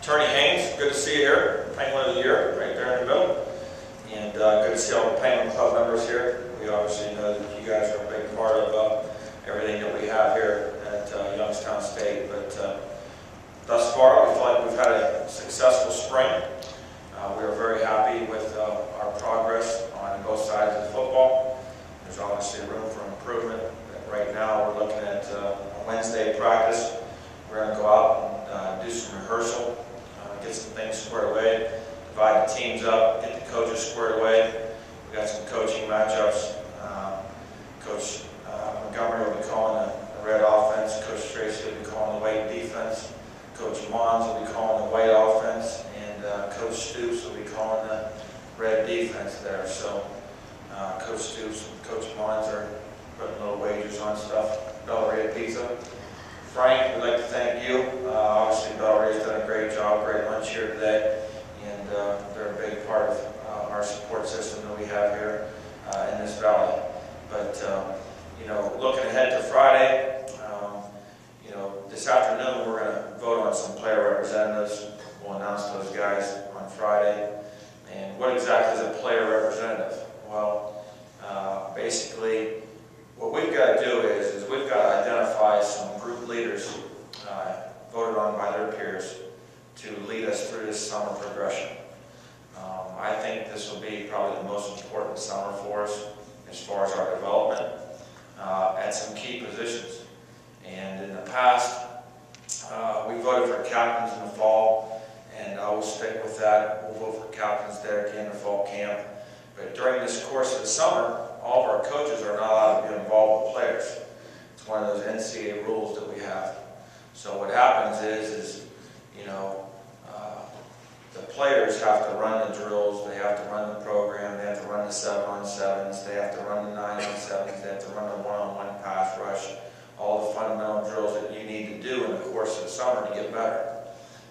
Attorney Haynes, good to see you here. Penguin of the Year, right there in the middle. And good to see all the Penguin Club members here. We obviously know that you guys are a big part of everything that we have here at Youngstown State. But thus far, we feel like we've had a successful spring. We are very happy with our progress on both sides of the football. There's obviously room for improvement. Right now, we're looking at Wednesday practice. We're going to go out and do some rehearsal, get some things squared away, divide the teams up, get the coaches squared away. We got some coaching matchups. Coach Montgomery will be calling the red offense. Coach Tracy will be calling the white defense. Coach Mons will be calling the white offense, and Coach Stoops will be calling the red defense there. So Coach Stoops and Coach Mons are putting little wagers on stuff. Belleria Pizza. Frank, we'd like to thank you. Obviously, Belleria's done a great job, great lunch here today, and they're a big part of our support system that we have here in this valley. But you know, looking ahead to Friday, you know, this afternoon we're going to vote on some player representatives. We'll announce those guys on Friday. And what exactly is a player representative? Well, basically, what we've got to do is we've got to identify some group leaders voted on by their peers to lead us through this summer progression. I think this will be probably the most important summer for us as far as our development at some key positions. And in the past, we voted for captains in the fall, and I will stick with that. We'll vote for captains there at the end of fall camp. But during this course of the summer, all of our coaches are not allowed to be involved with players. It's one of those NCAA rules that we have. So what happens is you know, the players have to run the drills, they have to run the program, they have to run the 7-on-7s, they have to run the 9-on-7s, they have to run the 1-on-1 pass rush, all the fundamental drills that you need to do in the course of the summer to get better.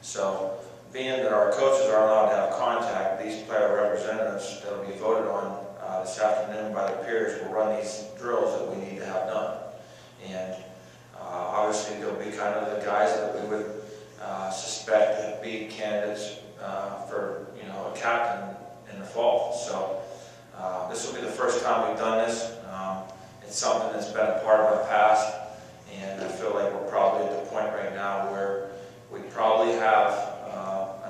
So being that our coaches are allowed to have contact, these player representatives that will be voted on this afternoon by the peers will run these drills that we need to have done. And obviously they'll be kind of the guys that we would suspect to be candidates for, you know, a captain in the fall. So this will be the first time we've done this. It's something that's been a part of our past, and I feel like we're probably at the point right now where we probably have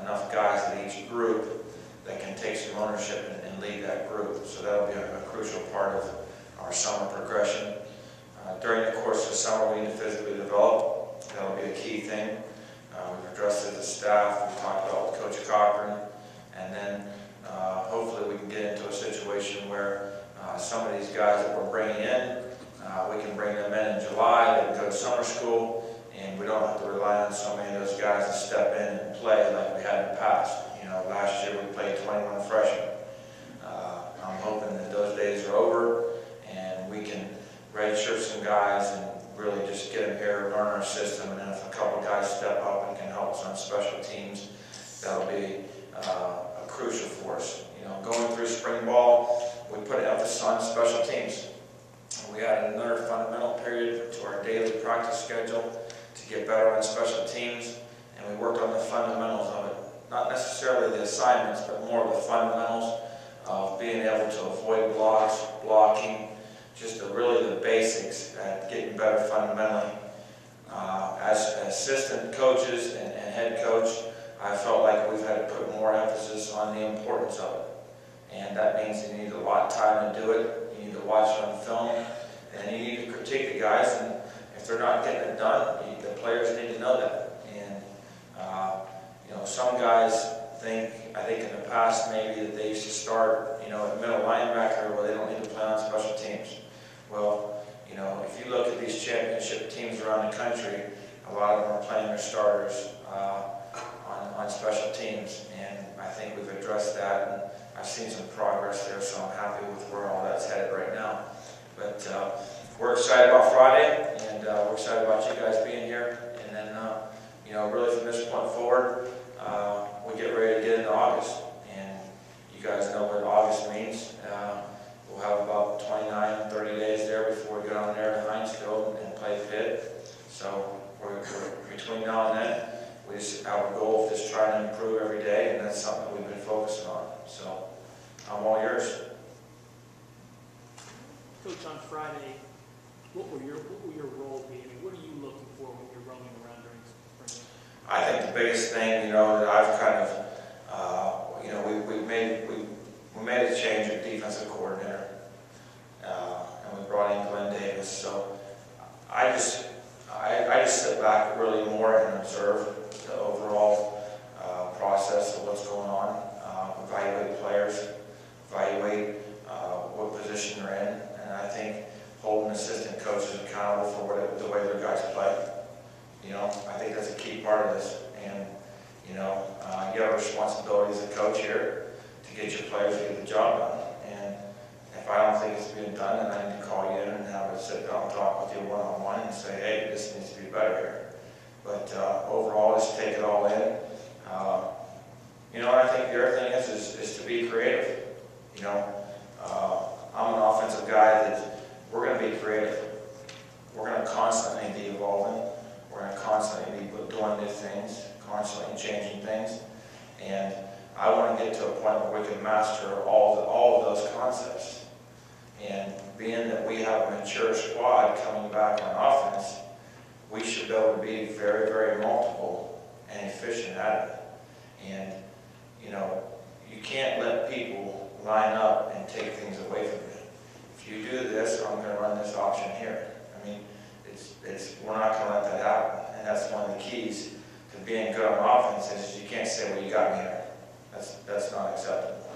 enough guys in each group that can take some ownership and lead that group. So that'll be a crucial part of our summer progression. During the course of the summer, we need to physically develop. That'll be a key thing. We've addressed it as a staff. We talked about with Coach Cochran, and then hopefully we can get into a situation where some of these guys that we're bringing in, we can bring them in July. They can go to summer school, and we don't have to rely on so many of those guys to step in and play like we had in the past. You know, last year we played 21 freshmen. I'm hoping that those days are over and we can redshirt some guys and really just get them here, learn our system, and then if a couple guys step up and can help us on special teams, that'll be crucial for us. You know, going through spring ball, we put an emphasis on special teams. We added another fundamental period to our daily practice schedule to get better on special teams, and we worked on the fundamentals of it. Not necessarily the assignments, but more of the fundamentals of being able to avoid blocks, blocking, just really the basics at getting better fundamentally. As assistant coaches and head coach, I felt like we've had to put more emphasis on the importance of it. And that means you need a lot of time to do it. You need to watch it on film, and you need to critique the guys. And if they're not getting it done, the players need to know that. And you know, some guys think, I think in the past maybe that they used to start, you know, at middle linebacker where they don't need to play on special teams. Well, you know, if you look at these championship teams around the country, a lot of them are playing their starters on special teams, and I think we've addressed that, and I've seen some progress there, so I'm happy with where all that's headed right now. But we're excited about Friday, and we're excited about you guys being here, and then, you know, really from this point forward, we get ready to get into August, and you guys know what August means. We'll have about 29, 30 days there before we go down there to Hinesfield and play Pitt. So we're between now and then, we just have a goal of just trying trying to improve every day, and that's something we've been focusing on. So I'm all yours. Coach, on Friday, what will your role be? I mean, what are you looking for when you're roaming around during spring? I think the biggest thing, that I've kind of, we made a change at defensive coordinator, and we brought in Glenn Davis. So I just sit back really more and observe the overall process of what's going on, evaluate players, evaluate what position they're in, and I think holding assistant coaches accountable for the way their guys play. I think that's a key part of this. And, you have a responsibility as a coach here to get your players to get the job done. And if I don't think it's being done, then I need to call you in and have a sit down and talk with you one-on-one and say, hey, this needs to be better here. But overall, just take it all in. I think the other thing is to be creative. I'm an offensive guy that we're going to be creative. We're going to constantly be evolving. We're going to constantly be doing new things, constantly changing things. And I want to get to a point where we can master all of those concepts. And being that we have a mature squad coming back on offense, we should be able to be very, very multiple and efficient at it. And, you can't let people line up and take things away from you. If you do this, I'm going to run this option here. I mean, we're not going to let that happen. And that's one of the keys to being good on offense is you can't say, well, you got me here. That's not acceptable.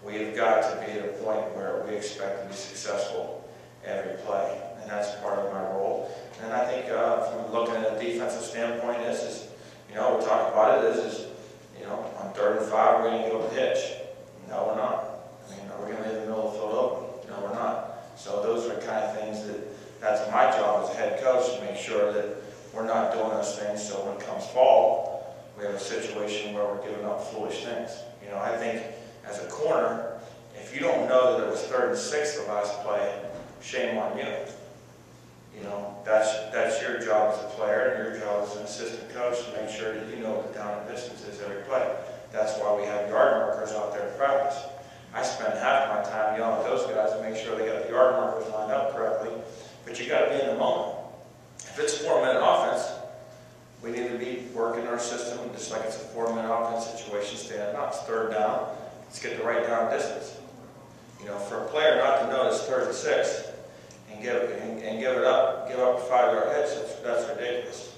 We have got to be at a point where we expect to be successful every play. And that's part of my role. And I think from looking at a defensive standpoint we talk about it on 3rd and 5, we're going to give up a hitch. No, we're not. I mean, are we going to leave the middle of the field open? No, we're not. So those are the kind of things that's my job as a head coach to make sure that we're not doing those things so when it comes fall, we have a situation where we're giving up foolish things. I think as a corner, if you don't know that it was 3rd and 6 the last play, shame on you. That's your job as a player and your job as an assistant coach to make sure that you know what the down and distance is every play. That's why we have yard markers out there to practice. I spend half my time yelling at those guys to make sure they got the yard markers lined up correctly, but you got to be in the moment. If it's a 4-minute offense, we need to be working our system just like it's a 4-minute offense situation, standing up. It's 3rd down. Let's get the right down distance. For a player not to know it's 3rd and 6 and give up a 5-yard hitch, that's ridiculous.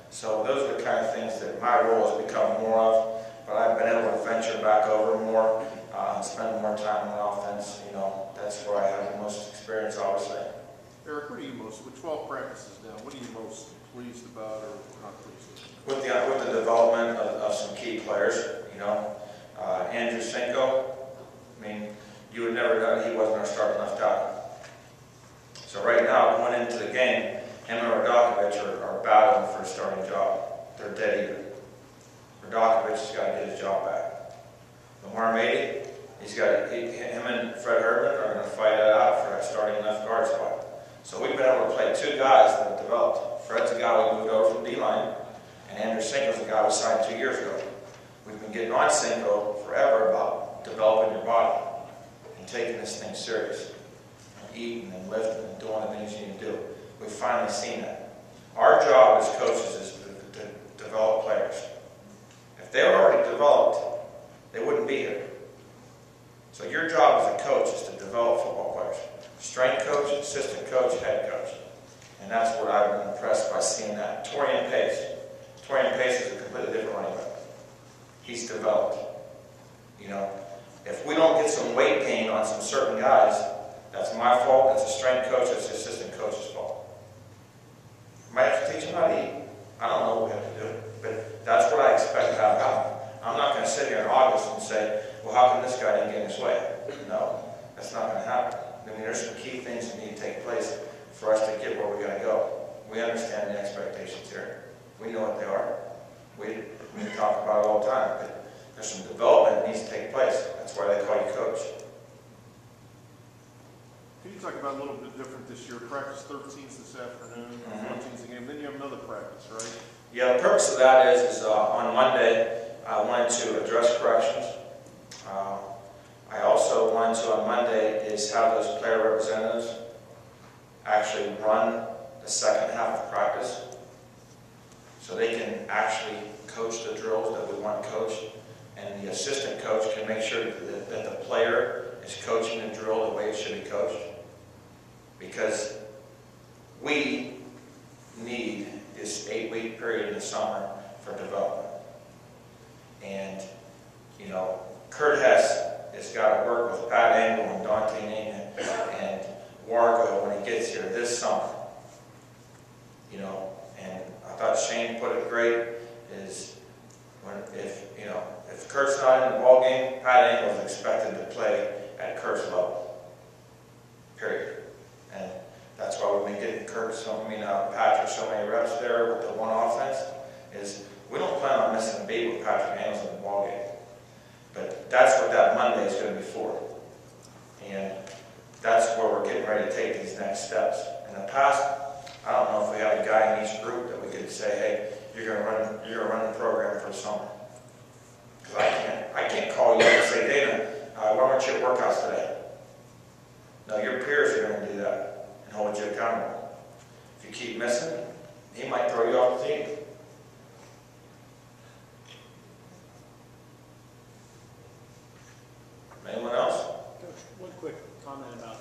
So those are the kind of things that my role has become more of. But I've been able to venture back over more and spend more time on offense. That's where I have the most experience, obviously. Eric, what are you with 12 practices now, what are you most pleased about or not pleased with? With the development of some key players, Andrew Cinco, you would never know he wasn't our starting left tackle. So right now, going into the game, him and Radakovich are battling for a starting job. They're dead even. Radakovich has got to get his job back. Lamar Mady, him and Fred Herman are going to fight it out for that starting left guard spot. So we've been able to play 2 guys that have developed. Fred's a guy we moved over from D-line, and Andrew Cinco's a guy we signed 2 years ago. We've been getting on Cinco forever about developing your body and taking this thing serious, and eating and lifting and doing the things you need to do. We've finally seen that. Our job as coaches is to develop players. If they were already developed, they wouldn't be here. So your job as a coach is to develop football players. Strength coach, assistant coach, head coach. And that's what I've been impressed by seeing that. Torian Pace. Torian Pace is a completely different running back. He's developed. If we don't get some weight gain on some certain guys, that's my fault, that's a strength coach, that's the assistant coach's fault. Might have to teach them how to eat. I don't know what we have to do, but that's what I expect to have happen. I'm not going to sit here in August and say, well, how come this guy didn't get in his way? No, that's not going to happen. There's some key things that need to take place for us to get where we got to go. We understand the expectations here. We know what they are. We talk about it all the time, but there's some development that needs to take place. That's why they call you coach. Can you talk about a little bit different this year? Practice 13s this afternoon, 14s a game, then you have another practice, right? Yeah, the purpose of that is on Monday, I wanted to address corrections. I also wanted to, on Monday, is have those player representatives actually run the second half of practice so they can actually coach the drills that we want coached, and the assistant coach can make sure that the player is coaching the drill the way it should be coached, because we need this 8-week period in the summer for development. And, you know, Kurt has got to work with Pat Angle and Dante Neiman and Wargo when he gets here this summer. You know, and I thought Shane put it great, is if Kurt's not in the ball game, Pat Angle is expected to play at Kurt's level. Period. And that's why we've been getting Patrick so many reps there with the one offense, is we don't plan on missing a beat with Patrick Daniels in the ball game. But that's what that Monday is going to be for. And that's where we're getting ready to take these next steps. In the past, I don't know if we had a guy in each group that we could say, hey, you're going to run the program for the summer. Because I can't call you and say, Dana, why weren't you at workouts today? No, your peers are going to do that and hold you accountable. If you keep missing, he might throw you off the team. Anyone else? Coach, one quick comment about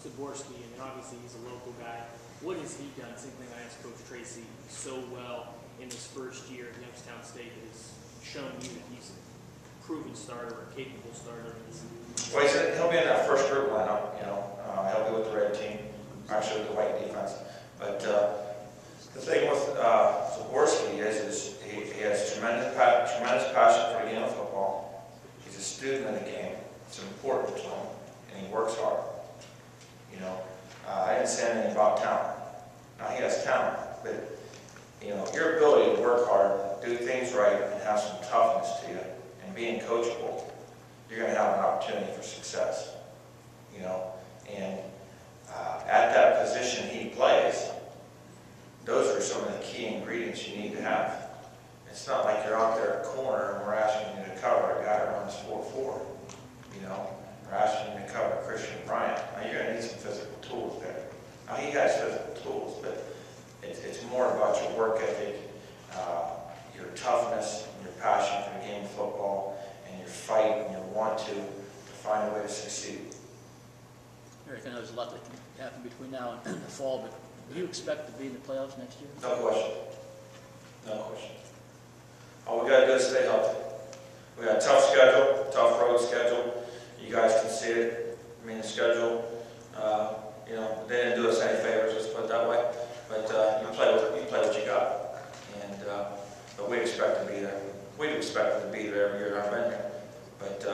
Zaborski, and obviously he's a local guy. What has he done? Same thing I asked Coach Tracy so well in his first year at Youngstown State that has shown you that he's a proven starter or capable starter. Well, he said he'll be in that first group lineup. You know, he'll be with the red team, actually with the white defense. But the thing with Zaborski is he has tremendous passion for the game of football. He's a student of the game. It's important to him, and he works hard. You know, I didn't say anything about talent. Now, he has talent, but, you know, your ability to work hard, do things right, and have some toughness to you, and being coachable, you're going to have an opportunity for success. You know, and at that position he plays, those are some of the key ingredients you need to have. It's not like you're out there at corner and we're asking you to cover a guy who runs 4-4. You know, we're asking you to cover Christian Bryant. Now, you're going to need some physical tools there. Now, he has physical tools, but it's more about your work ethic, your toughness, and your passion for the game of football, and your fight and your want to find a way to succeed. Eric, I know there's a lot that can happen between now and the fall, but do you expect to be in the playoffs next year? No question. No question. All we got to do is stay healthy. We got a tough schedule, tough road schedule. You guys can see it. I mean, the schedule, you know, they didn't do us any favors, let's put it that way. But you play what you got. And but we expect to be there. We've expected to be there every year I've been here. But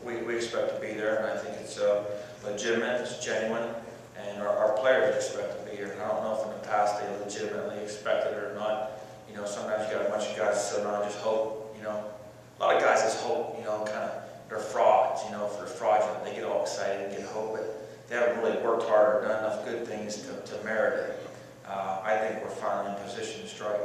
we expect to be there, and I think it's legitimate, it's genuine, and our players expect to be here. And I don't know if in the past they legitimately expected it or not. You know, sometimes you got a bunch of guys that sit around and just hope, you know. A lot of guys just hope, you know, kind of, they're frauds, you know, if they're fraudulent, they get all excited and get hope, but they haven't really worked hard or done enough good things to merit it. I think we're finally in position to strike.